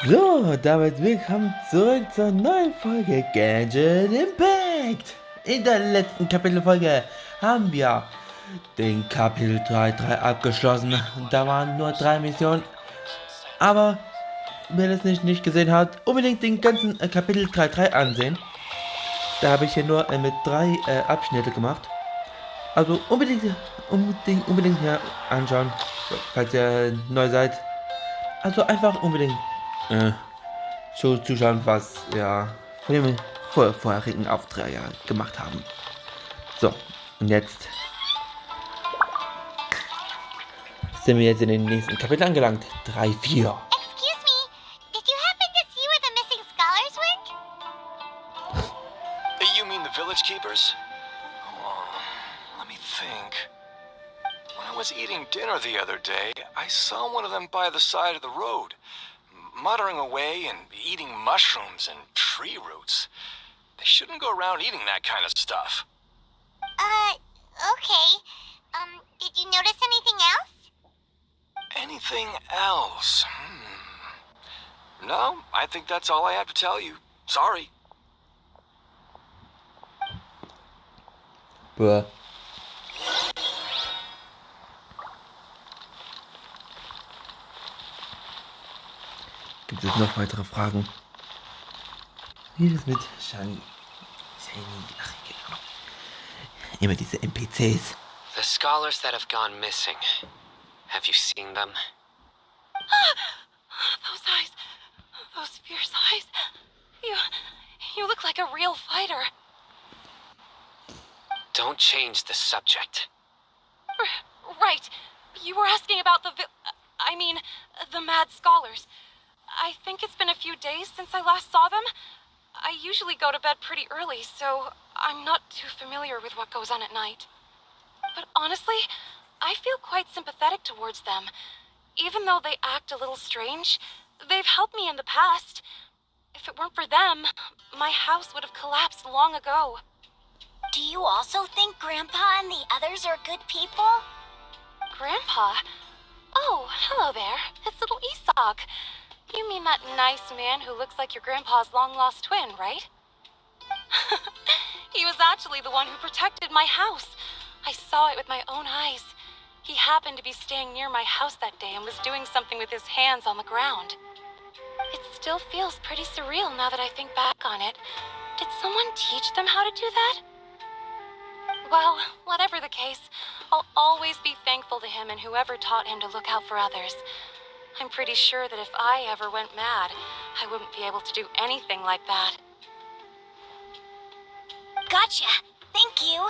So, damit willkommen zurück zur neuen Folge Genshin Impact. In der letzten Kapitelfolge haben wir den Kapitel 3.3 abgeschlossen. Da waren nur 3 Missionen. Aber wer das nicht gesehen hat, unbedingt den ganzen Kapitel 3.3 ansehen. Da habe ich hier nur mit 3 Abschnitte gemacht. Also unbedingt hier anschauen, falls ihr neu seid. Also einfach unbedingt zuschauen, was wir von dem vorherigen Aufträge gemacht haben. So, und jetzt sind wir jetzt in den nächsten Kapitel angelangt. 3, 4. Excuse me, did you happen to see where the missing scholars went? You mean the village keepers? Oh, let me think. When I was eating dinner the other day, I saw one of them by the side of the road, muttering away and eating mushrooms and tree roots. They shouldn't go around eating that kind of stuff. Okay. Did you notice anything else? Anything else? No, I think that's all I have to tell you. Sorry. Bruh. Gibt es noch weitere Fragen? Wie das mit immer diese NPCs. The scholars that have gone missing. Have you seen them? Those eyes. Those fierce eyes. You look like a real fighter. Don't change the subject. Right. You were asking about the mad scholars. I think it's been a few days since I last saw them. I usually go to bed pretty early, so I'm not too familiar with what goes on at night. But honestly, I feel quite sympathetic towards them. Even though they act a little strange, they've helped me in the past. If it weren't for them, my house would have collapsed long ago. Do you also think Grandpa and the others are good people? Grandpa? Oh, hello there. It's little Isak. You mean that nice man who looks like your grandpa's long-lost twin, right? He was actually the one who protected my house. I saw it with my own eyes. He happened to be staying near my house that day and was doing something with his hands on the ground. It still feels pretty surreal now that I think back on it. Did someone teach them how to do that? Well, whatever the case, I'll always be thankful to him and whoever taught him to look out for others. I'm pretty sure that if I ever went mad, I wouldn't be able to do anything like that. Gotcha. Thank you.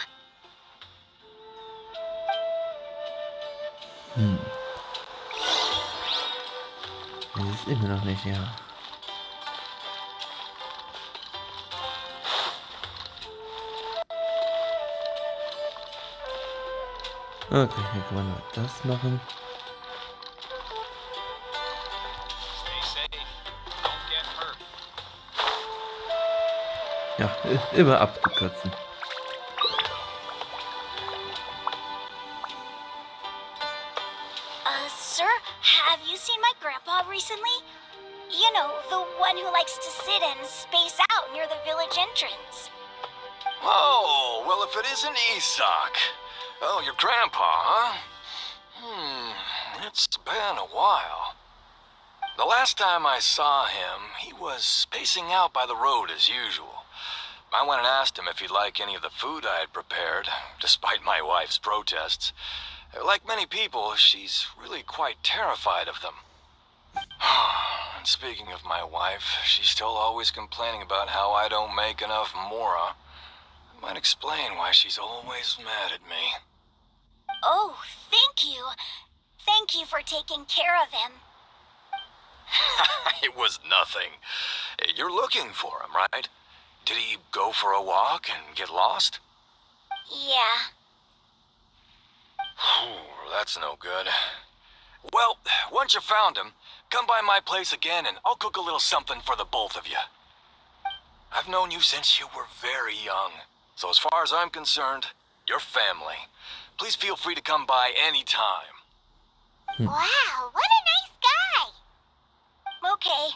Das ist immer noch nicht, ja. Okay, hier kann man noch das machen. Ja, immer abzukürzen. Sir, have you seen my grandpa recently? You know, the one who likes to sit and space out near the village entrance. Oh, well, if it isn't Isak. Oh, your grandpa, huh? It's been a while. The last time I saw him, he was spacing out by the road as usual. I went and asked him if he'd like any of the food I had prepared, despite my wife's protests. Like many people, she's really quite terrified of them. And speaking of my wife, she's still always complaining about how I don't make enough mora. That might explain why she's always mad at me. Oh, thank you. Thank you for taking care of him. It was nothing. You're looking for him, right? Did he go for a walk and get lost? Yeah. That's no good. Well, once you found him, come by my place again and I'll cook a little something for the both of you. I've known you since you were very young, so as far as I'm concerned, you're family. Please feel free to come by anytime. Wow, what a nice guy. Okay,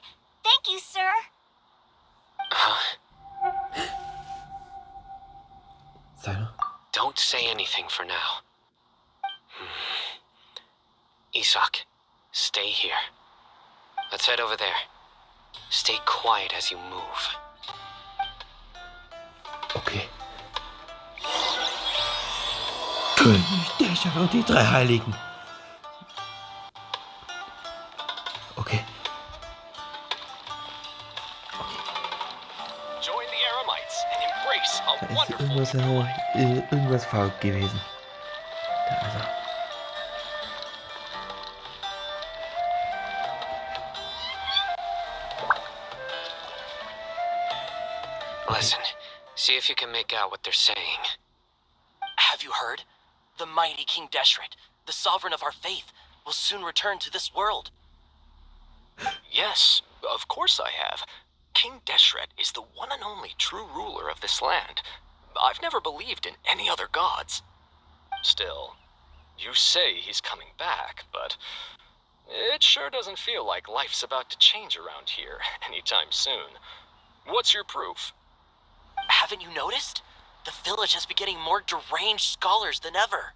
Don't say anything for now. Isak, stay here. Let's head over there. Stay quiet as you move. Okay. König, Deshret und die drei Heiligen. Okay. Join the Aramites and embrace a Da ist wonderful irgendwas faul gewesen. Da ist er. Listen, see if you can make out what they're saying. Have you heard? The mighty King Deshret, the sovereign of our faith, will soon return to this world. Yes, of course I have. King Deshret is the one and only true ruler of this land. I've never believed in any other gods. Still, you say he's coming back, but it sure doesn't feel like life's about to change around here anytime soon. What's your proof? Haven't you noticed? The village has been getting more deranged scholars than ever.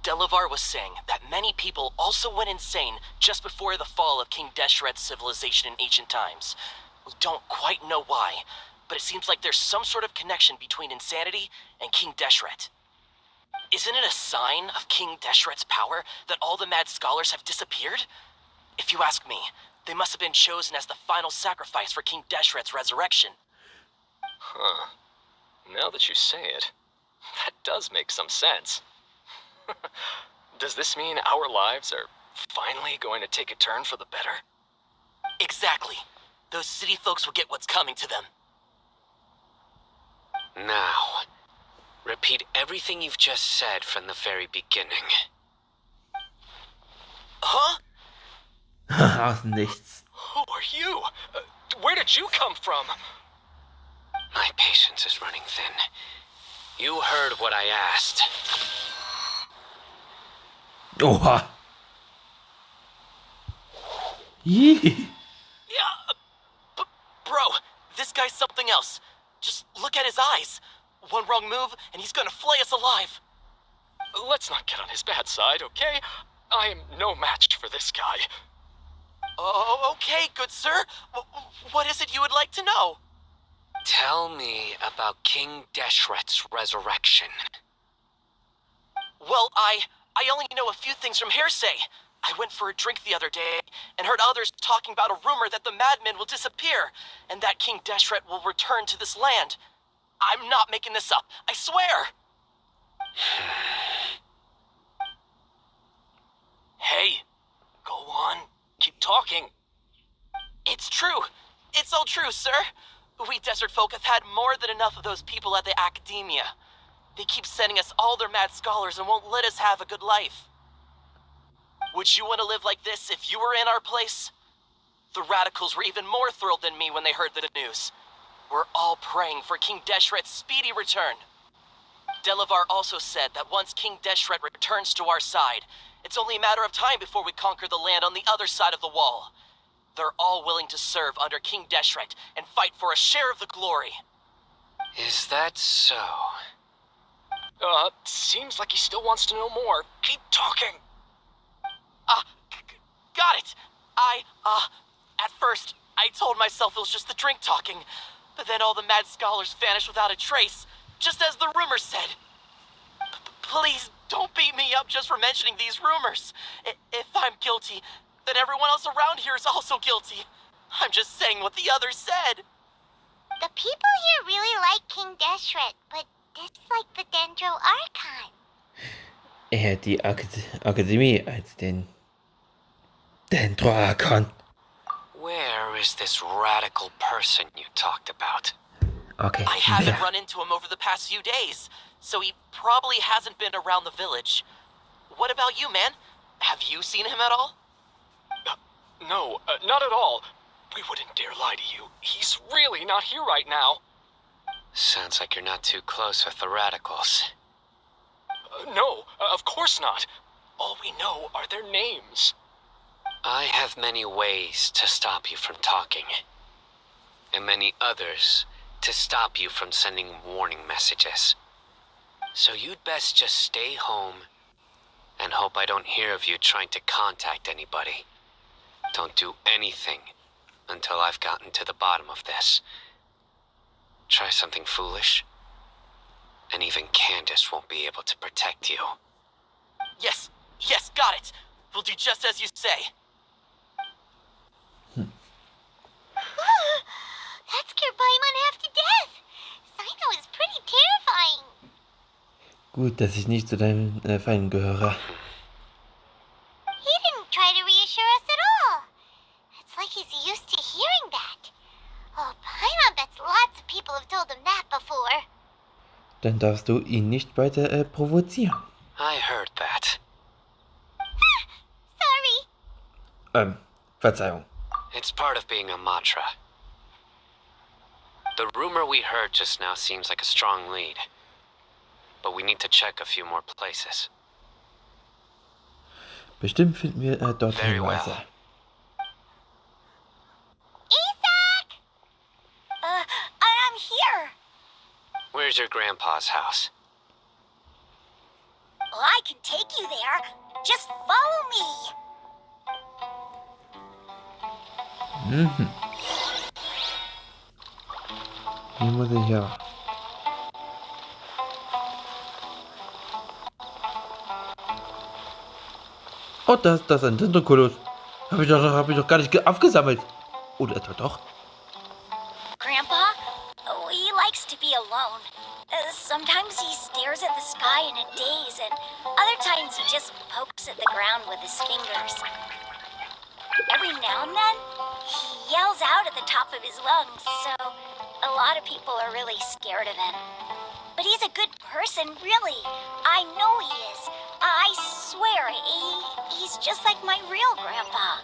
Delavar was saying that many people also went insane just before the fall of King Deshret's civilization in ancient times. We don't quite know why, but it seems like there's some sort of connection between insanity and King Deshret. Isn't it a sign of King Deshret's power that all the mad scholars have disappeared? If you ask me, they must have been chosen as the final sacrifice for King Deshret's resurrection. Huh. Now that you say it, that does make some sense. Does this mean our lives are finally going to take a turn for the better? Exactly. Those city folks will get what's coming to them. Now, repeat everything you've just said from the very beginning. Huh? Aus dem Nichts. Who are you? Where did you come from? My patience is running thin. You heard what I asked. Oha. Yee. Yeah, bro, this guy's something else. Just look at his eyes. One wrong move, and he's gonna flay us alive. Let's not get on his bad side, okay? I am no match for this guy. Oh, okay, good sir. What is it you would like to know? Tell me about King Deshret's resurrection. Well, I only know a few things from hearsay. I went for a drink the other day and heard others talking about a rumor that the madmen will disappear and that King Deshret will return to this land. I'm not making this up, I swear! Hey, go on. Keep talking. It's true. It's all true, sir. We desert folk have had more than enough of those people at the academia. They keep sending us all their mad scholars and won't let us have a good life. Would you want to live like this if you were in our place? The radicals were even more thrilled than me when they heard the news. We're all praying for King Deshret's speedy return. Delavar also said that once King Deshret returns to our side, it's only a matter of time before we conquer the land on the other side of the wall. They're all willing to serve under King Deshret and fight for a share of the glory. Is that so? Seems like he still wants to know more. Keep talking. Got it. At first, I told myself it was just the drink talking, but then all the mad scholars vanished without a trace, just as the rumors said. Please don't beat me up just for mentioning these rumors. If I'm guilty, then everyone else around here is also guilty. I'm just saying what the others said. The people here really like King Deshret, but dislike the Dendro Archon. Er hat die Akademie als den Dendro-Archon. Where is this radical person you talked about? Okay. I haven't run into him over the past few days, so he probably hasn't been around the village. What about you, man? Have you seen him at all? No, not at all. We wouldn't dare lie to you. He's really not here right now. Sounds like you're not too close with the radicals. No, of course not. All we know are their names. I have many ways to stop you from talking, and many others to stop you from sending warning messages. So you'd best just stay home and hope I don't hear of you trying to contact anybody. Don't do anything until I've gotten to the bottom of this. Try something foolish, and even Candace won't be able to protect you. Yes, yes, got it. We'll do just as you say. That scared Paimon half to death. Cyno is pretty terrifying. Gut, dass ich nicht zu deinen Feinden gehöre. He didn't try to reassure us at all. It's like he's used to hearing that. Oh, Paimon bets lots of people have told him that before. Dann darfst du ihn nicht weiter provozieren. I heard that. Sorry. Verzeihung. It's part of being a mantra. The rumor we heard just now seems like a strong lead. But we need to check a few more places. Bestimmt finden wir dort Very Hinweise. well. Isaac! I'm here. Where's your grandpa's house? Well, I can take you there. Just follow me. Mhm. Hier muss ich ja. Oh, das ist ein Tintenkulus. Hab ich doch gar nicht aufgesammelt. Oder etwa doch? Grandpa? Oh, he likes to be alone. Sometimes he stares at the sky in a daze, and other times he just pokes at the ground with his fingers. Every now and then, he yells out at the top of his lungs, so a lot of people are really scared of him. But he's a good person, really. I know he is. I swear, he's just like my real grandpa.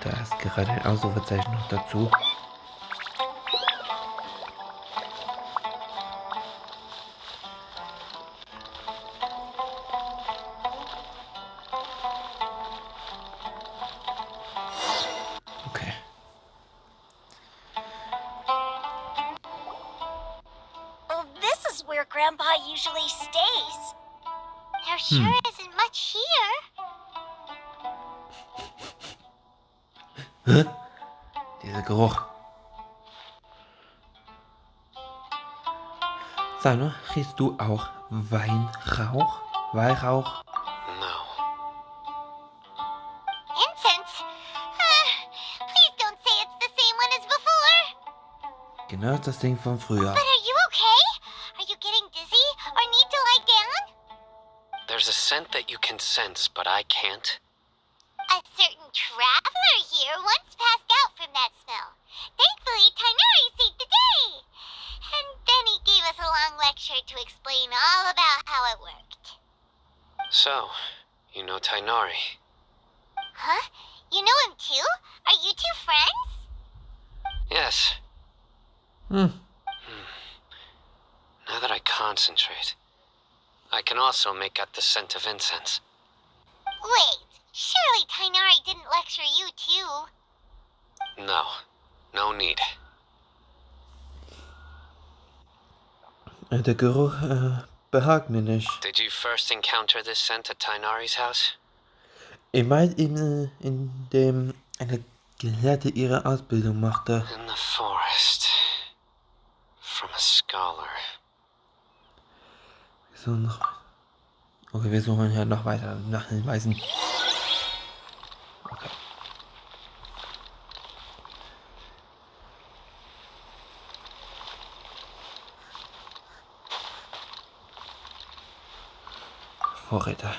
Da ist gerade ein Ausrufezeichen noch dazu. Okay. Well, this is where Grandpa usually stays. There sure isn't much here. Hä? Dieser Geruch. Cyno, riechst du auch Weinrauch? Weihrauch? No. Incense? Please don't say it's the same one as before. Genau das Ding von früher. But are you okay? Are you getting dizzy or need to lie down? There's a scent that you can sense, but I can't. A certain traveler here once passed out from that smell. Thankfully, Tainari saved the day. And then he gave us a long lecture to explain all about how it worked. So, you know Tainari. Huh? You know him too? Are you two friends? Yes. Hm. Now that I concentrate, I can also make out the scent of incense. Wait, surely Tainari didn't lecture you too. No. No need. Der Geruch behagt mir nicht. Did you first encounter this scent at Tainari's house? Ich meine, in dem eine Gelehrte ihre Ausbildung machte. In the forest. From a scholar. Wir suchen noch. Okay, wir suchen ja noch weiter nach Hinweisen. Okay. Vorräte.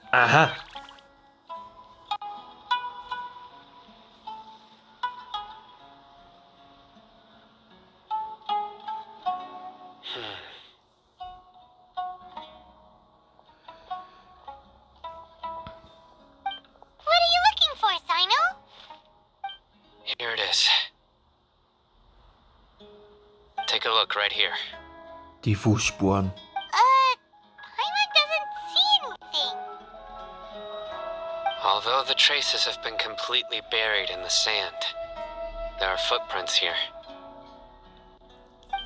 Aha. Take a look right here. Die Fußspuren. Paimon doesn't see anything. Although the traces have been completely buried in the sand, there are footprints here.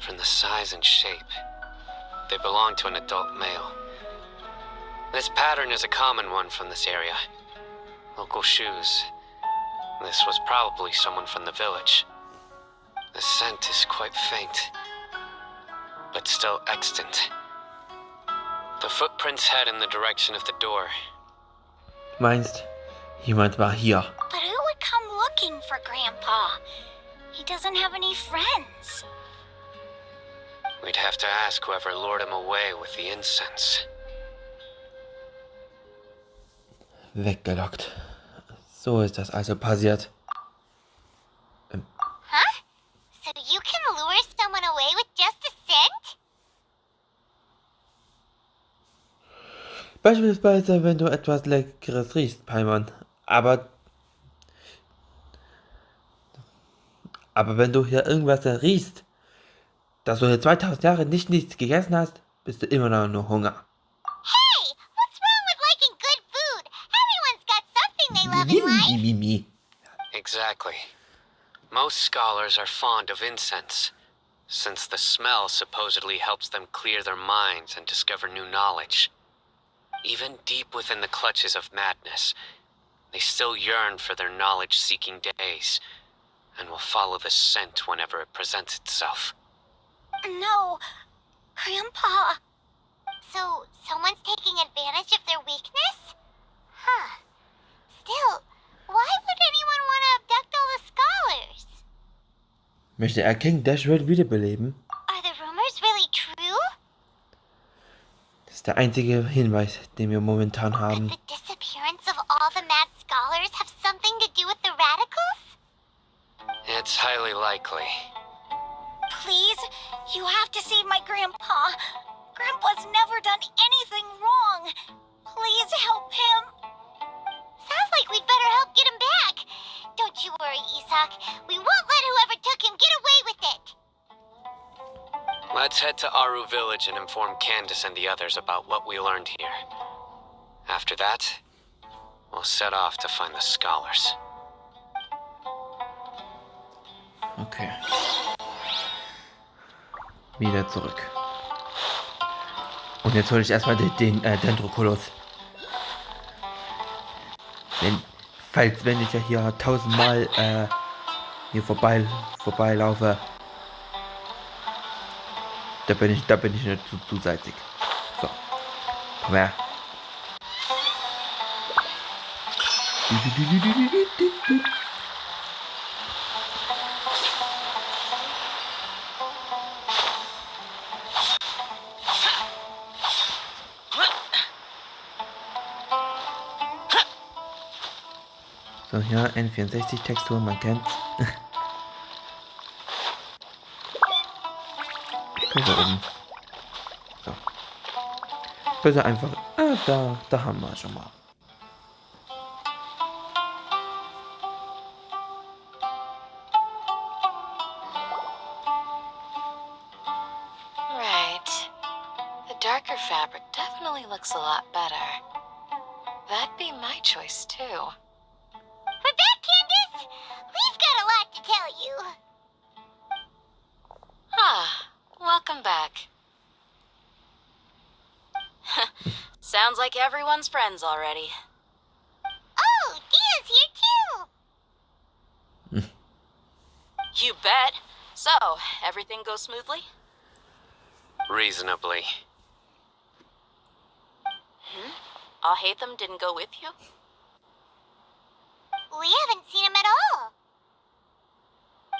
From the size and shape, they belong to an adult male. This pattern is a common one from this area. Local shoes. This was probably someone from the village. The scent is quite faint, but still extant. The footprints head in the direction of the door. Meinst, jemand war hier. But who would come looking for Grandpa? He doesn't have any friends. We'd have to ask whoever lured him away with the incense. Weggelockt. So ist das also passiert. Huh? So you can lure someone away with just a scent? Beispielsweise, wenn du etwas Leckeres riechst, Paimon. Aber wenn du hier irgendwas riechst, dass du hier 2000 Jahre nichts gegessen hast, bist du immer noch nur Hunger. Hey, what's wrong with liking good food? Everyone's got something they love in life. Exactly. Most scholars are fond of incense, since the smell supposedly helps them clear their minds and discover new knowledge. Even deep within the clutches of madness, they still yearn for their knowledge-seeking days, and will follow the scent whenever it presents itself. No, Grandpa. So, someone's taking advantage of their weakness? Huh. Still, why would anyone want to abduct all the scholars? Möchte er King Deshret wiederbeleben? Are the rumors really true? Das ist der einzige Hinweis, den wir momentan haben. Could the disappearance of all the mad scholars have something to do with the radicals? It's highly likely. Please, you have to save my Grandpa. Grandpa's never done anything wrong. Please help him. Sounds like we'd better help get him back. Don't you worry, Isak. We won't let whoever took him get away with it. Let's head to Aru village and inform Candace and the others about what we learned here. After that, we'll set off to find the scholars. Okay. Wieder zurück. Und jetzt hole ich erstmal den Dendroculus. Wenn ich ja hier 1000-mal hier vorbeilaufe, da bin ich nicht zu salzig. So, komm her. So, ja, N64-Textur, man kennt's. Guck da oben. So. Bitte einfach. Da haben wir schon mal. Right. The darker fabric definitely looks a lot better. That'd be my choice, too. We're back, Candace. We've got a lot to tell you. Ah, welcome back. Sounds like everyone's friends already. Oh, Dehya's here too. You bet. So, everything goes smoothly? Reasonably. Hatham didn't go with you? We haven't seen him at all.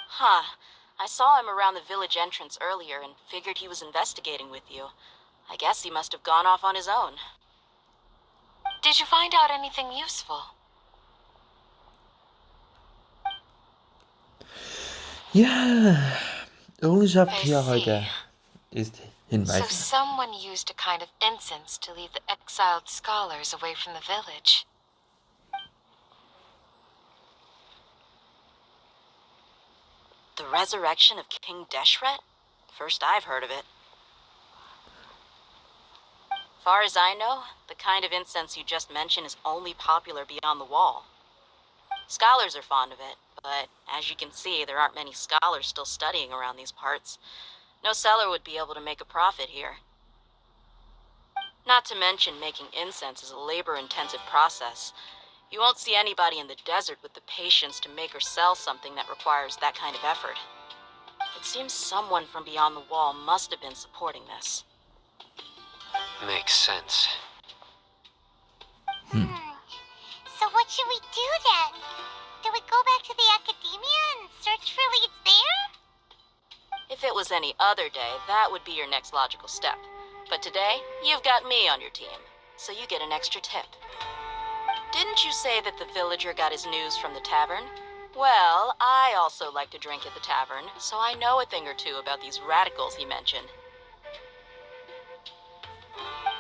Huh. I saw him around the village entrance earlier and figured he was investigating with you. I guess he must have gone off on his own. Did you find out anything useful? Ja, Errungenschaft I hier see. heute ist So Hinweise. someone used a kind of incense to lead the exiled scholars away from the village. The resurrection of King Deshret? First I've heard of it. Far as I know, the kind of incense you just mentioned is only popular beyond the wall. Scholars are fond of it, but as you can see, there aren't many scholars still studying around these parts. No seller would be able to make a profit here. Not to mention, making incense is a labor-intensive process. You won't see anybody in the desert with the patience to make or sell something that requires that kind of effort. It seems someone from beyond the wall must have been supporting this. Makes sense. So what should we do then? Do we go back to the academia and search for leads there? If it was any other day, that would be your next logical step. But today, you've got me on your team, so you get an extra tip. Didn't you say that the villager got his news from the tavern? Well, I also like to drink at the tavern, so I know a thing or two about these radicals he mentioned.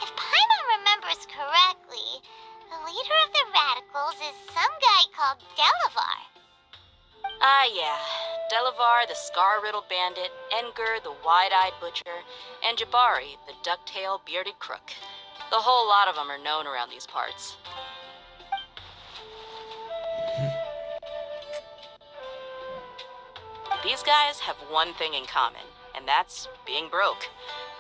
If Paimon remembers correctly, the leader of the radicals is some guy called Delavar. Ah, yeah. Delavar, the scar-riddled bandit, Enger, the wide-eyed butcher, and Jabari, the duck-tailed bearded crook. The whole lot of them are known around these parts. These guys have one thing in common, and that's being broke.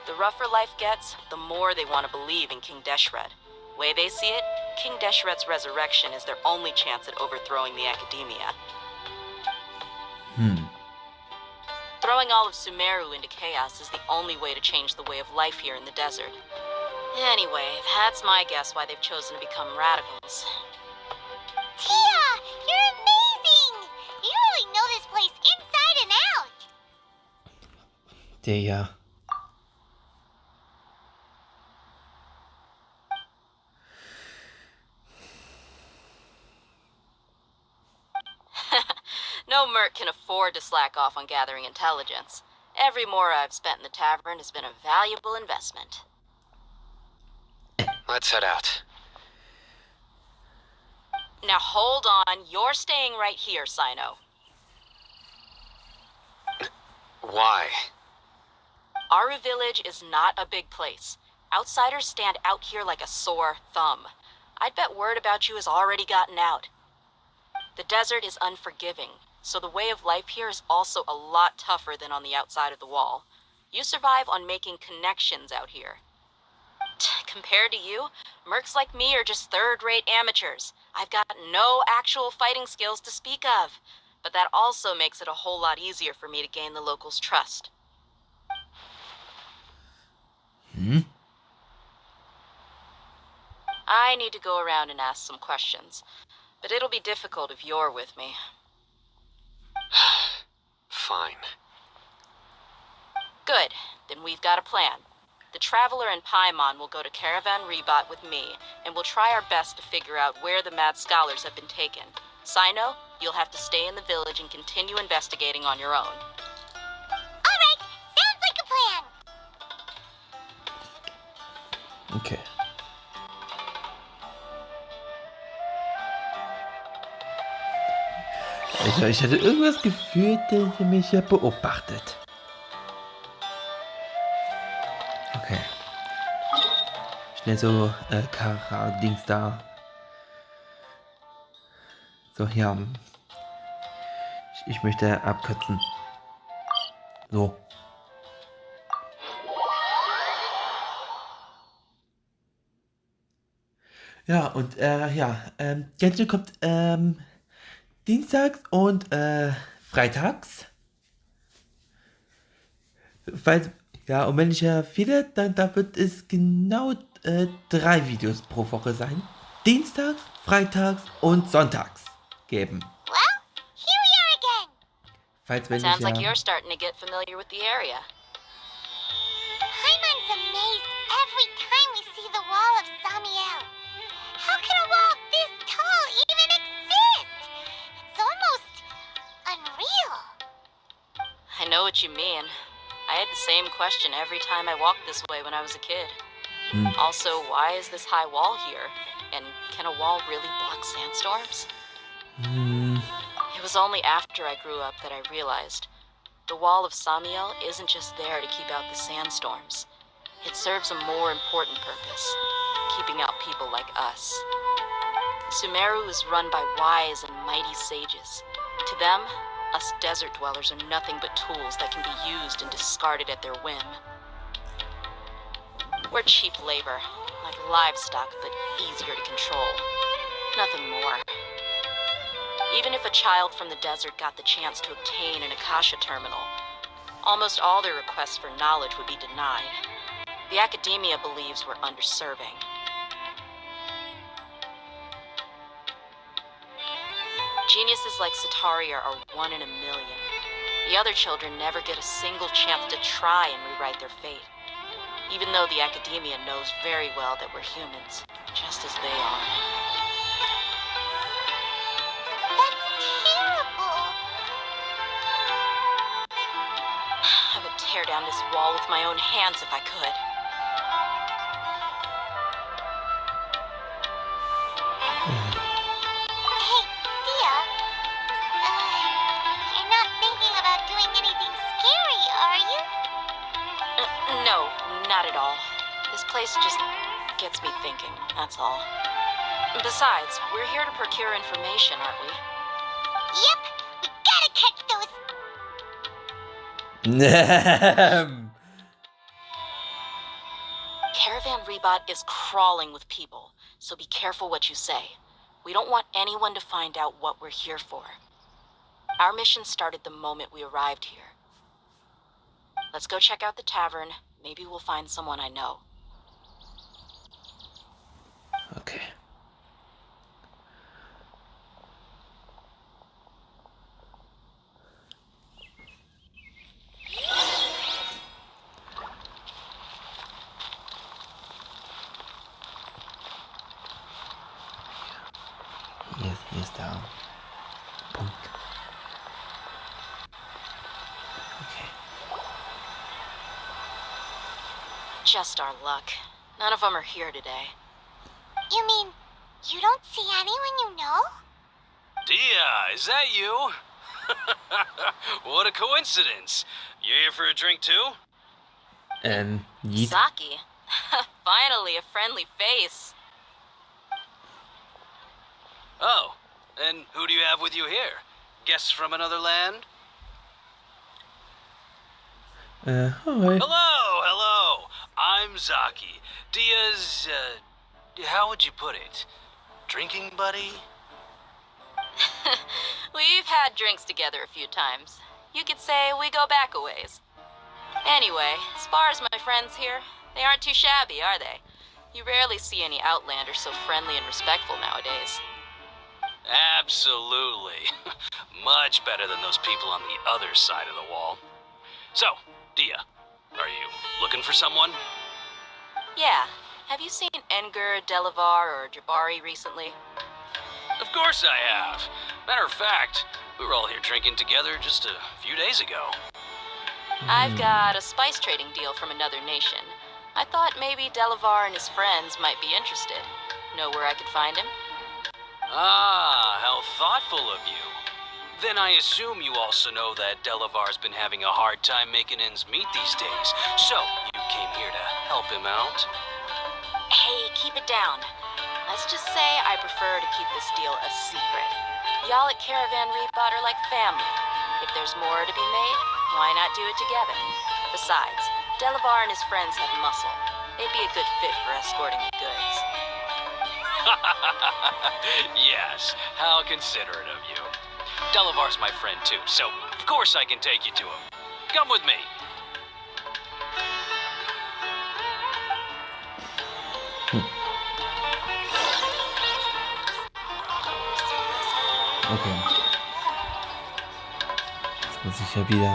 The rougher life gets, the more they want to believe in King Deshret. Way they see it, King Deshret's resurrection is their only chance at overthrowing the academia. Throwing all of Sumeru into chaos is the only way to change the way of life here in the desert. Anyway, that's my guess why they've chosen to become radicals. Dehya, you're amazing! You really know this place inside and out! Dehya. No merc can afford to slack off on gathering intelligence. Every mora I've spent in the tavern has been a valuable investment. Let's head out. Now hold on, you're staying right here, Cyno. Why? Aru village is not a big place. Outsiders stand out here like a sore thumb. I'd bet word about you has already gotten out. The desert is unforgiving, so the way of life here is also a lot tougher than on the outside of the wall. You survive on making connections out here. Compared to you, mercs like me are just third-rate amateurs. I've got no actual fighting skills to speak of, but that also makes it a whole lot easier for me to gain the locals' trust. I need to go around and ask some questions, but it'll be difficult if you're with me. Fine. Good, then we've got a plan. The Traveler and Paimon will go to Karawanen-Ribat with me, and we'll try our best to figure out where the mad scholars have been taken. Cyno, you'll have to stay in the village and continue investigating on your own. Alright, sounds like a plan! Okay. Ich hatte irgendwas gefühlt, der mich ja beobachtet. Okay. Schnell so, Kara-Dings da. So, hier. Ich möchte abkürzen. So. Ja, und, Genshin kommt, dienstags und, freitags. Ja, und wenn ich viele, dann da wird es genau 3 Videos pro Woche sein. Dienstags, freitags und sonntags geben. Well, here we are again! Falls wenn Sounds ich like you're starting to get familiar with the area. Paimon's amazed every time we see the wall of Samiel. How can a wall this tall even exist? It's almost unreal. I know what you mean. I had the same question every time I walked this way when I was a kid. Also, why is this high wall here? And can a wall really block sandstorms? It was only after I grew up that I realized the wall of Samiel isn't just there to keep out the sandstorms. It serves a more important purpose, keeping out people like us. Sumeru is run by wise and mighty sages. To them, us desert dwellers are nothing but tools that can be used and discarded at their whim. We're cheap labor, like livestock, but easier to control. Nothing more. Even if a child from the desert got the chance to obtain an Akasha terminal, almost all their requests for knowledge would be denied. The academia believes we're underserving. Geniuses like Sataria are 1 in a million. The other children never get a single chance to try and rewrite their fate, even though the academia knows very well that we're humans, just as they are. That's terrible. I would tear down this wall with my own hands if I could. Hey, Dehya. You're not thinking about doing anything scary, are you? No, not at all. This place just gets me thinking, that's all. Besides, we're here to procure information, aren't we? Yep, we gotta catch those. Caravan-Ribat is crawling with people, so be careful what you say. We don't want anyone to find out what we're here for. Our mission started the moment we arrived here. Let's go check out the tavern. Maybe we'll find someone I know. Okay. Hier ist der Punkt. Okay. Just our luck. None of them are here today. You mean, you don't see anyone you know? Dehya, is that you? What a coincidence. You here for a drink too? Yeet. Saki. Finally, a friendly face. Oh, and who do you have with you here? Guests from another land? Hi. Hello. I'm Zaki. Dehya's, how would you put it? Drinking buddy? We've had drinks together a few times. You could say we go back a ways. Anyway, as far as my friends here, they aren't too shabby, are they? You rarely see any Outlanders so friendly and respectful nowadays. Absolutely. Much better than those people on the other side of the wall. So, Dehya, are you looking for someone? Yeah. Have you seen Engur, Delavar, or Jabari recently? Of course I have. Matter of fact, we were all here drinking together just a few days ago. I've got a spice trading deal from another nation. I thought maybe Delavar and his friends might be interested. Know where I could find him? Ah, how thoughtful of you. Then I assume you also know that Delavar's been having a hard time making ends meet these days. So, you came here to help him out? Hey, keep it down. Let's just say I prefer to keep this deal a secret. Y'all at Caravan-Ribat are like family. If there's more to be made, why not do it together? Besides, Delavar and his friends have muscle. They'd be a good fit for escorting the goods. Yes, how considerate of you. Delavar's my friend too, so of course I can take you to him. Come with me. Okay. Jetzt muss ich ja wieder...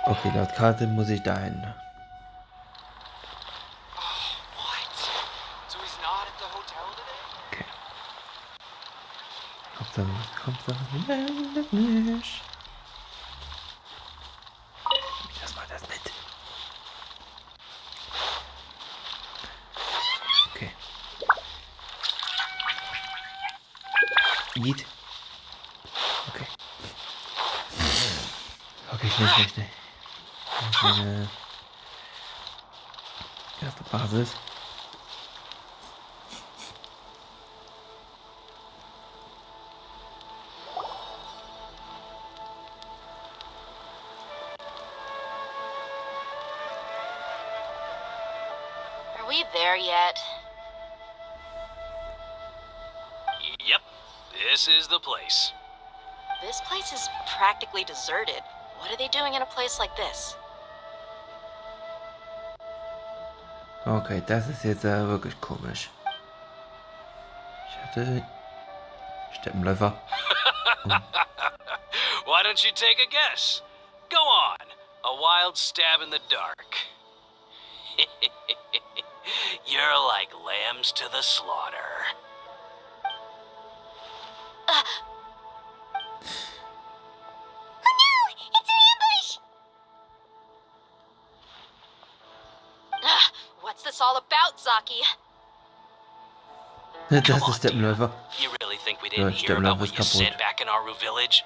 Okay, laut Karte muss ich dahin. Okay. Hauptsache meldet mich. Das war das mit. Okay. Yeet. Okay. Richtig. Eine erste Basis. Are we there yet? Yep, this is the place. This place is practically deserted. What are they doing in a place like this? Okay, das ist jetzt wirklich komisch. Ich hatte Steppenläufer. Why don't you take a guess? Go on. A wild stab in the dark. You're like lambs to the slaughter. What's this all about, Zaki? Das ist Steppenläufer. You really think we didn't Ja, hear about Steppenläufer what ist you kaputt. said back in Arau village?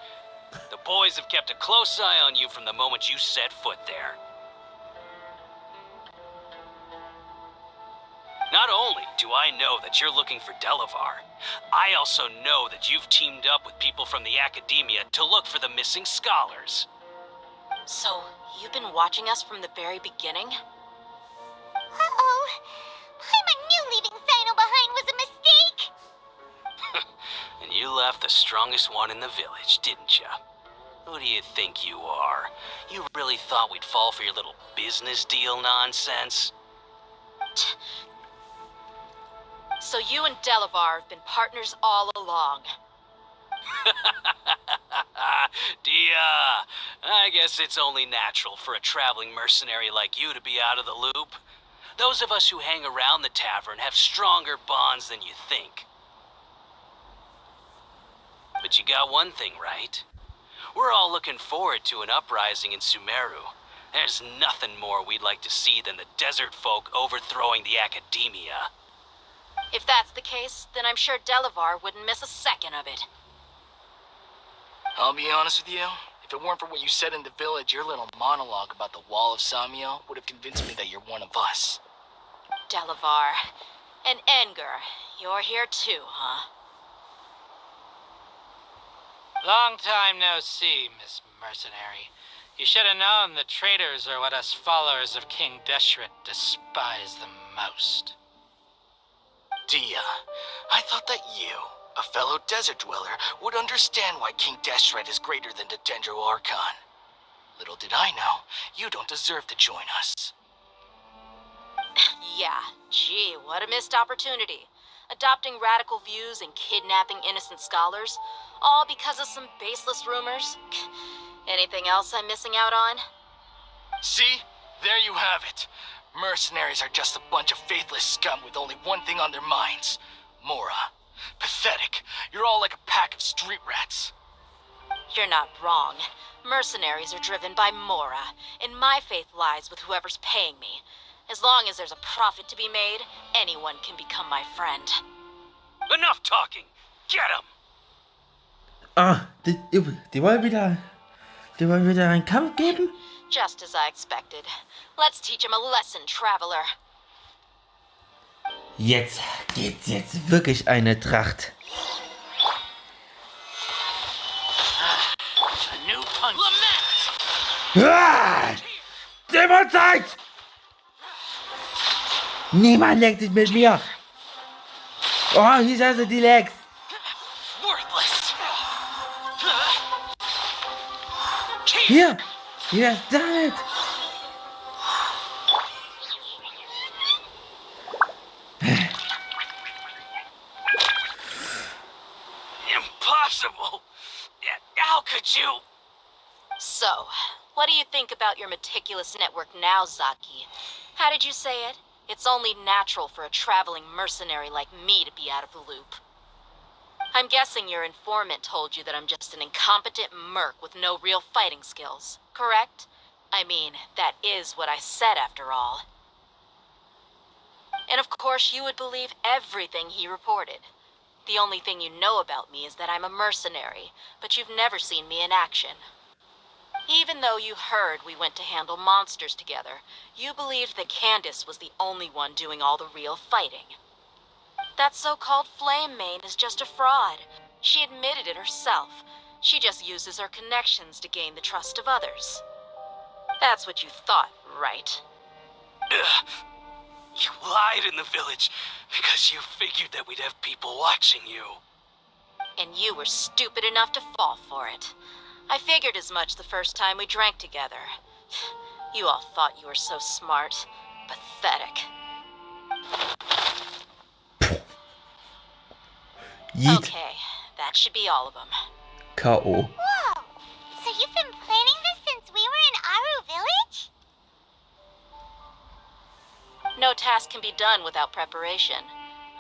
The boys have kept a close eye on you from the moment you set foot there. Not only do I know that you're looking for Delavar, I also know that you've teamed up with people from the Academia to look for the missing scholars. So, you've been watching us from the very beginning? Uh-oh. I knew leaving Cyno behind was a mistake. And you left the strongest one in the village, didn't you? Who do you think you are? You really thought we'd fall for your little business deal nonsense? So you and Delavar have been partners all along. Dehya, I guess it's only natural for a traveling mercenary like you to be out of the loop. Those of us who hang around the tavern have stronger bonds than you think. But you got one thing right. We're all looking forward to an uprising in Sumeru. There's nothing more we'd like to see than the desert folk overthrowing the Academia. If that's the case, then I'm sure Delavar wouldn't miss a second of it. I'll be honest with you. If it weren't for what you said in the village, your little monologue about the Wall of Samiel would have convinced me that you're one of us. Delavar. And Enger, you're here too, huh? Long time no see, Miss Mercenary. You should have known the traitors are what us followers of King Deshret despise the most. Dehya, I thought that you, a fellow desert dweller, would understand why King Deshret is greater than the Dendro Archon. Little did I know, you don't deserve to join us. Yeah, gee, what a missed opportunity. Adopting radical views and kidnapping innocent scholars, all because of some baseless rumors. Anything else I'm missing out on? See? There you have it. Mercenaries are just a bunch of faithless scum with only one thing on their minds. Mora. Pathetic. You're all like a pack of street rats. You're not wrong. Mercenaries are driven by Mora, and my faith lies with whoever's paying me. As long as there's a profit to be made, anyone can become my friend. Enough talking! Get him! Ah, die wollen wieder einen Kampf geben? Just as I expected. Let's teach him a lesson, traveler. Jetzt geht's wirklich eine Tracht. A new punch. Ah! Dämonzeit! Niemand legt sich mit mir! Oh, hier sind die Legs! Worthless. Hier! Hier ist damit! Impossible! How could you? So, what do you think about your meticulous network now, Zaki? How did you say it? It's only natural for a traveling mercenary like me to be out of the loop. I'm guessing your informant told you that I'm just an incompetent merc with no real fighting skills, correct? I mean, that is what I said after all. And of course you would believe everything he reported. The only thing you know about me is that I'm a mercenary, but you've never seen me in action. Even though you heard we went to handle monsters together, you believed that Candace was the only one doing all the real fighting. That so-called Flame Main is just a fraud. She admitted it herself. She just uses her connections to gain the trust of others. That's what you thought, right? Ugh. You lied in the village because you figured that we'd have people watching you. And you were stupid enough to fall for it. I figured as much the first time we drank together. You all thought you were so smart. Pathetic. Yeet. Okay, that should be all of them. K.O. Whoa! So you've been planning this since we were in Aru Village? No task can be done without preparation.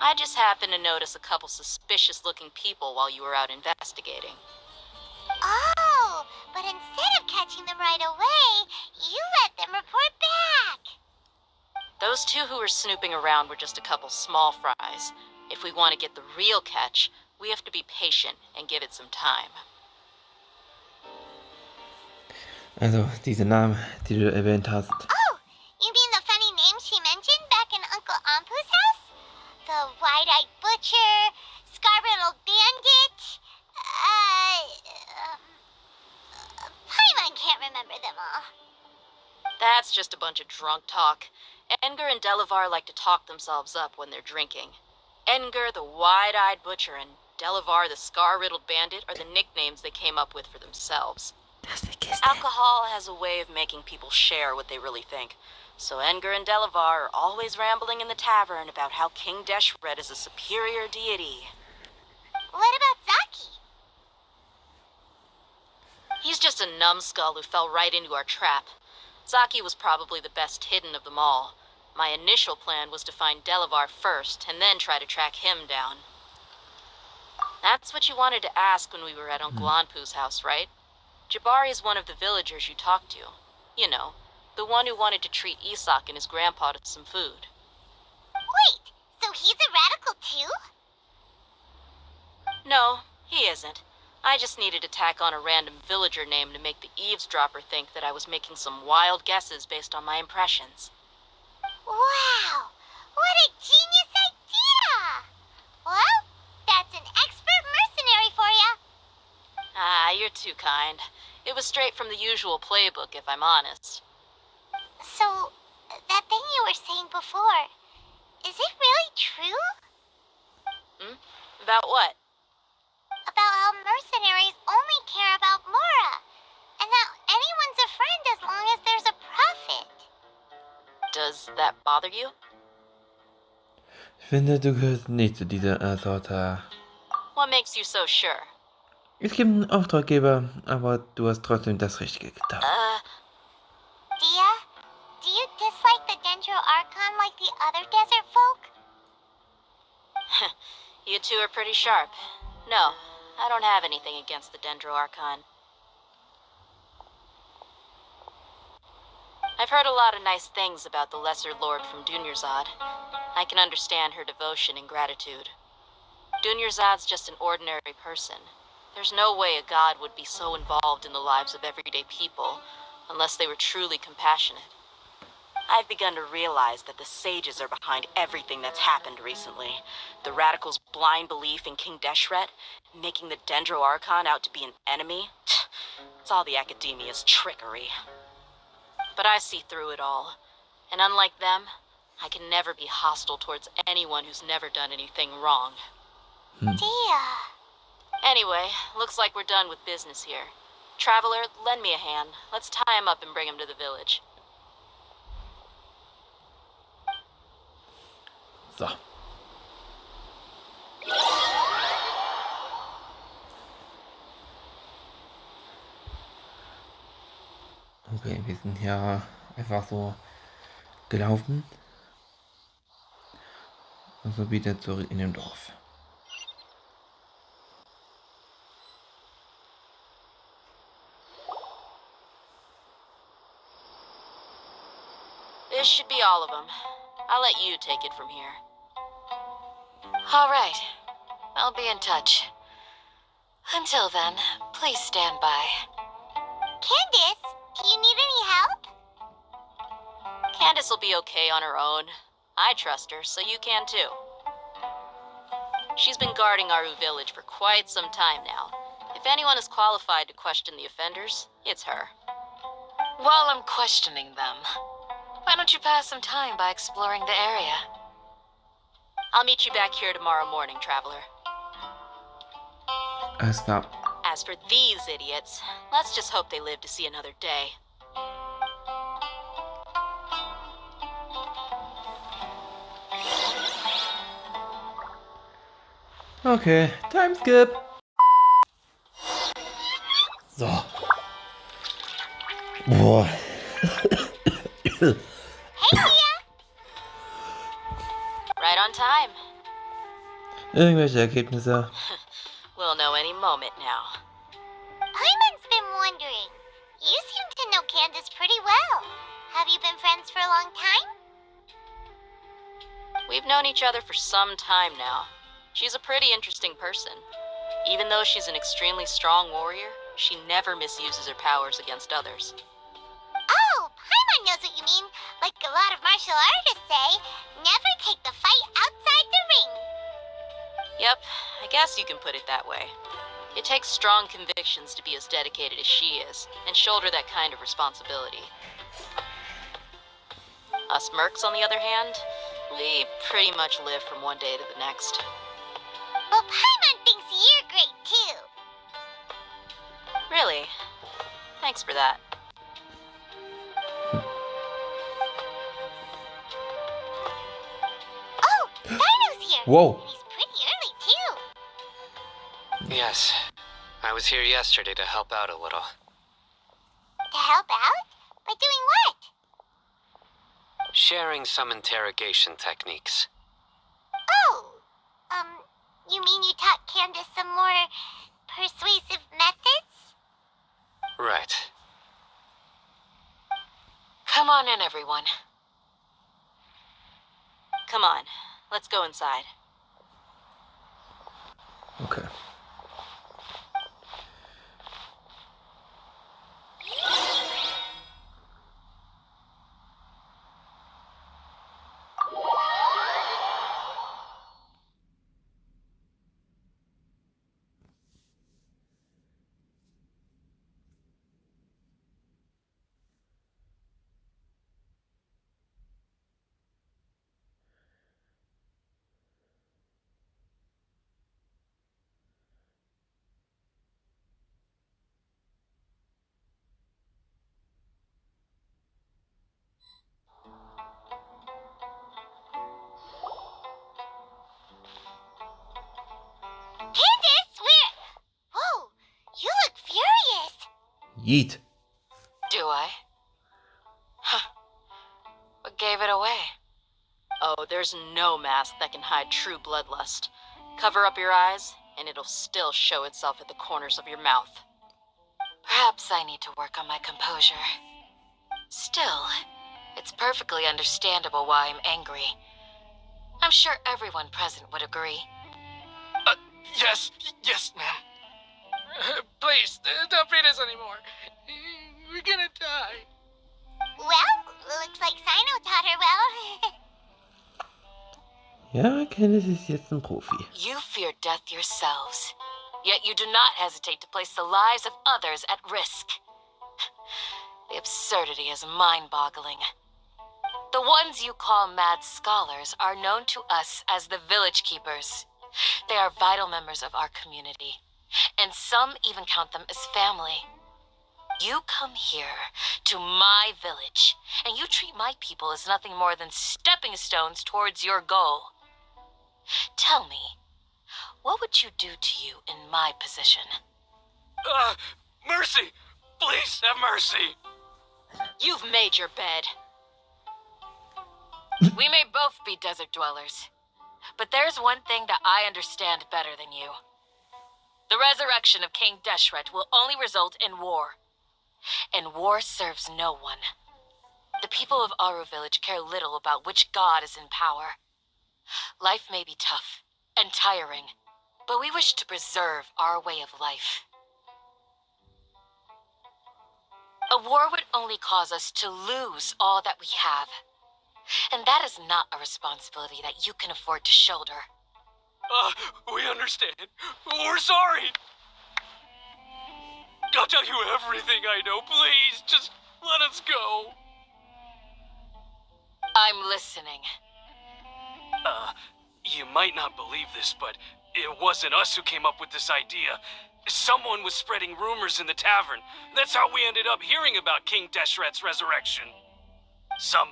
I just happened to notice a couple suspicious-looking people while you were out investigating. Oh, but instead of catching them right away, you let them report back. Those two who were snooping around were just a couple small fries. If we want to get the real catch, we have to be patient and give it some time. Also, diese Namen, die du erwähnt hast. Oh, you mean the funny name she mentioned back in Uncle Ampu's house? The wide-eyed butcher, scar-riddled bandit, Paimon can't remember them all. That's just a bunch of drunk talk. Edgar and Delavar like to talk themselves up when they're drinking. Edgar, the wide-eyed butcher, and Delavar, the scar-riddled bandit, are the nicknames they came up with for themselves. Alcohol has a way of making people share what they really think. So Edgar and Delavar are always rambling in the tavern about how King Deshret is a superior deity. What about Zaki? He's just a numbskull who fell right into our trap. Zaki was probably the best hidden of them all. My initial plan was to find Delavar first, and then try to track him down. That's what you wanted to ask when we were at Uncle Anpu's house, right? Jabari is one of the villagers you talked to. You know, the one who wanted to treat Isak and his grandpa to some food. Wait, so he's a radical too? No, he isn't. I just needed to tack on a random villager name to make the eavesdropper think that I was making some wild guesses based on my impressions. Wow, what a genius idea! Well, that's an expert mercenary for you. Ah, you're too kind. It was straight from the usual playbook, if I'm honest. So, that thing you were saying before, is it really true? About what? About how mercenaries only care about Mora, and that anyone's a friend as long as there's a profit. Does that bother you? Ich finde, du gehörst nicht zu dieser Sorte. What makes you so sure? Es gibt einen Auftraggeber, aber du hast trotzdem das Richtige getan. Dehya, do you dislike the Dendro Archon like the other desert folk? You two are pretty sharp. No, I don't have anything against the Dendro Archon. I've heard a lot of nice things about the Lesser Lord from Dunyarzad. I can understand her devotion and gratitude. Dunyarzad's just an ordinary person. There's no way a god would be so involved in the lives of everyday people unless they were truly compassionate. I've begun to realize that the sages are behind everything that's happened recently. The radicals' blind belief in King Deshret, making the Dendro Archon out to be an enemy. It's all the academia's trickery. But I see through it all. And unlike them, I can never be hostile towards anyone who's never done anything wrong. Dehya. Anyway, looks like we're done with business here. Traveler, lend me a hand. Let's tie him up and bring him to the village. So. Okay, wir sind hier einfach so gelaufen. Und so wieder zurück in dem Dorf. This should be all of them. I'll let you take it from here. All right. I'll be in touch. Until then, please stand by. Candace, do you need any help? Candace will be okay on her own. I trust her, so you can too. She's been guarding Aru village for quite some time now. If anyone is qualified to question the offenders, it's her. While I'm questioning them, why don't you pass some time by exploring the area? I'll meet you back here tomorrow morning, traveler. Alles klar. As for these idiots, let's just hope they live to see another day. Okay, Timeskip. So. Boah. Right on time. Irgendwelche Ergebnisse. We'll know any moment now. Paimon's been wondering. You seem to know Candace pretty well. Have you been friends for a long time? We've known each other for some time now. She's a pretty interesting person. Even though she's an extremely strong warrior, she never misuses her powers against others. Oh, Paimon knows what you mean. Like a lot of martial artists say, never take the fight outside the ring. Yep, I guess you can put it that way. It takes strong convictions to be as dedicated as she is, and shoulder that kind of responsibility. Us mercs, on the other hand, we pretty much live from one day to the next. Well, Paimon thinks you're great too. Really? Thanks for that. Oh, Cyno's here. Whoa. He's pretty early too. Yes, I was here yesterday to help out a little. To help out? By doing what? Sharing some interrogation techniques. Oh, you mean you taught Candace some more persuasive methods? Right. Come on in, everyone. Come on, let's go inside. Okay. Candace, whoa, you look furious. Yeet. Do I? Huh. What gave it away? Oh, there's no mask that can hide true bloodlust. Cover up your eyes, and it'll still show itself at the corners of your mouth. Perhaps I need to work on my composure. Still, it's perfectly understandable why I'm angry. I'm sure everyone present would agree. Yes, ma'am. Please, don't beat us anymore. We're gonna die. Well, looks like Cyno taught her well. Ja, Candace ist jetzt ein Profi. You fear death yourselves, yet you do not hesitate to place the lives of others at risk. The absurdity is mind-boggling. The ones you call mad scholars are known to us as the village keepers. They are vital members of our community, and some even count them as family. You come here to my village, and you treat my people as nothing more than stepping stones towards your goal. Tell me, what would you do to you in my position? Mercy! Please have mercy! You've made your bed. We may both be desert dwellers, but there's one thing that I understand better than you. The resurrection of King Deshret will only result in war. And war serves no one. The people of Aru village care little about which god is in power. Life may be tough and tiring, but we wish to preserve our way of life. A war would only cause us to lose all that we have. And that is not a responsibility that you can afford to shoulder. We understand. We're sorry. I'll tell you everything I know. Please, just let us go. I'm listening. You might not believe this, but it wasn't us who came up with this idea. Someone was spreading rumors in the tavern. That's how we ended up hearing about King Deshret's resurrection. Some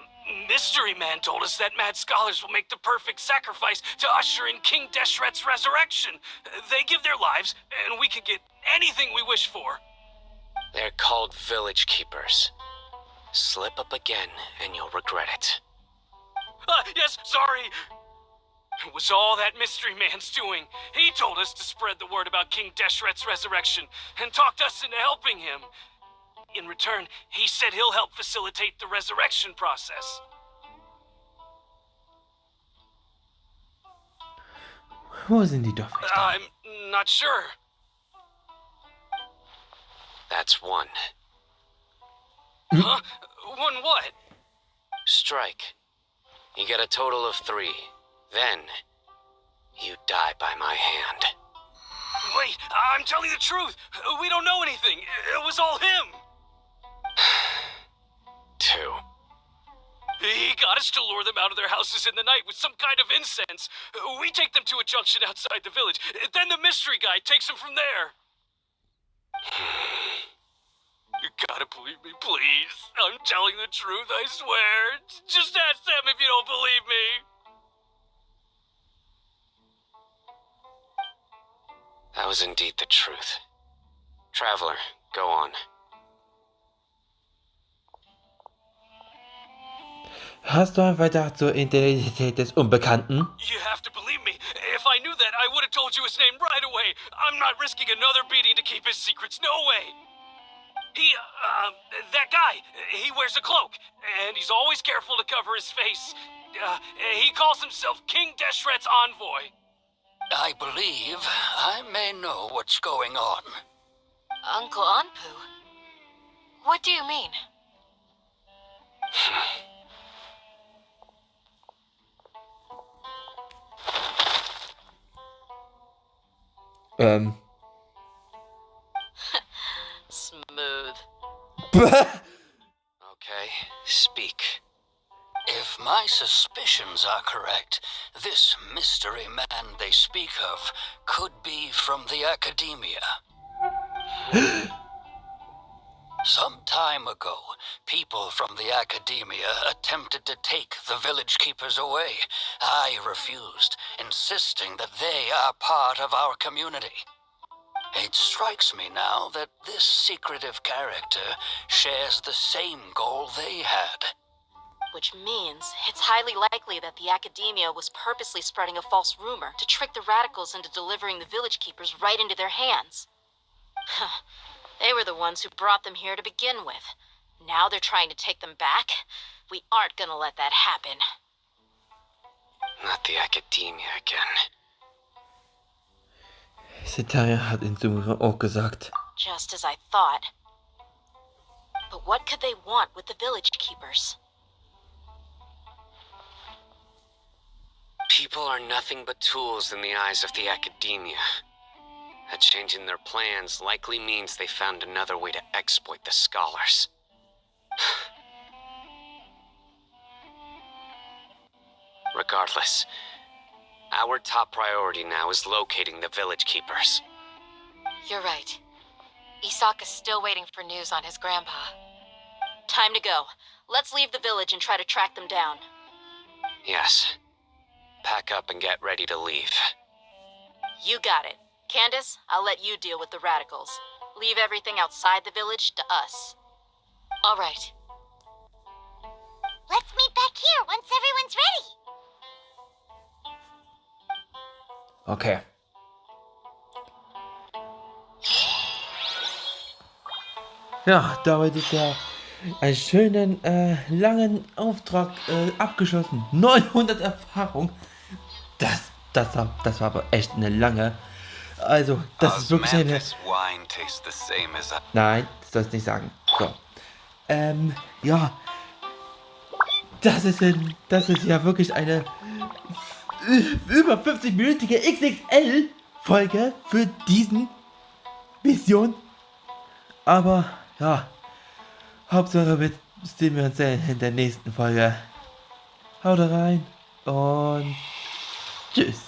mystery man told us that mad scholars will make the perfect sacrifice to usher in King Deshret's resurrection. They give their lives, and we can get anything we wish for. They're called village keepers. Slip up again, and you'll regret it. Yes, sorry. It was all that mystery man's doing. He told us to spread the word about King Deshret's resurrection and talked us into helping him. In return, he said he'll help facilitate the resurrection process. Wo sind die Dorfwächter? I'm not sure. That's one. Huh? One what? Strike. You get a total of 3. Then, you die by my hand. Wait, I'm telling the truth. We don't know anything. It was all him. 2. He got us to lure them out of their houses in the night with some kind of incense. We take them to a junction outside the village. Then the mystery guy takes them from there. You gotta believe me, please. I'm telling the truth, I swear. Just ask them if you don't believe me. That was indeed the truth. Traveler, go on. Hast du einen Verdacht zur Identität des Unbekannten? You have to believe me. If I knew that, I would have told you his name right away. I'm not risking another beating to keep his secrets. No way. That guy, he wears a cloak, and he's always careful to cover his face. He calls himself King Deshret's envoy. I believe I may know what's going on. Uncle Anpu? What do you mean? Smooth. Okay, speak. If my suspicions are correct, this mystery man they speak of could be from the academia. Some time ago, people from the academia attempted to take the village keepers away. I refused, insisting that they are part of our community. It strikes me now that this secretive character shares the same goal they had. Which means it's highly likely that the academia was purposely spreading a false rumor to trick the radicals into delivering the village keepers right into their hands. They were the ones who brought them here to begin with. Now they're trying to take them back? We aren't gonna let that happen. Not the academia again. Setaya hat in Summe auch gesagt. Just as I thought. But what could they want with the village keepers? People are nothing but tools in the eyes of the academia. A change in their plans likely means they found another way to exploit the scholars. Regardless, our top priority now is locating the village keepers. You're right. Isak is still waiting for news on his grandpa. Time to go. Let's leave the village and try to track them down. Yes. Pack up and get ready to leave. You got it. Candace, I'll let you deal with the radicals. Leave everything outside the village to us. All right. Let's meet back here once everyone's ready. Okay. Ja, damit ist der einen schönen, langen Auftrag abgeschlossen. 900 Erfahrung. Das war aber echt eine lange. Also, das ist wirklich eine... Wine tastes the same as Nein, das sollst du nicht sagen. So. Ja. Das ist ja wirklich eine über 50-minütige XXL-Folge für diesen Mission. Aber, ja. Hauptsache sehen wir uns in der nächsten Folge. Haut rein und tschüss.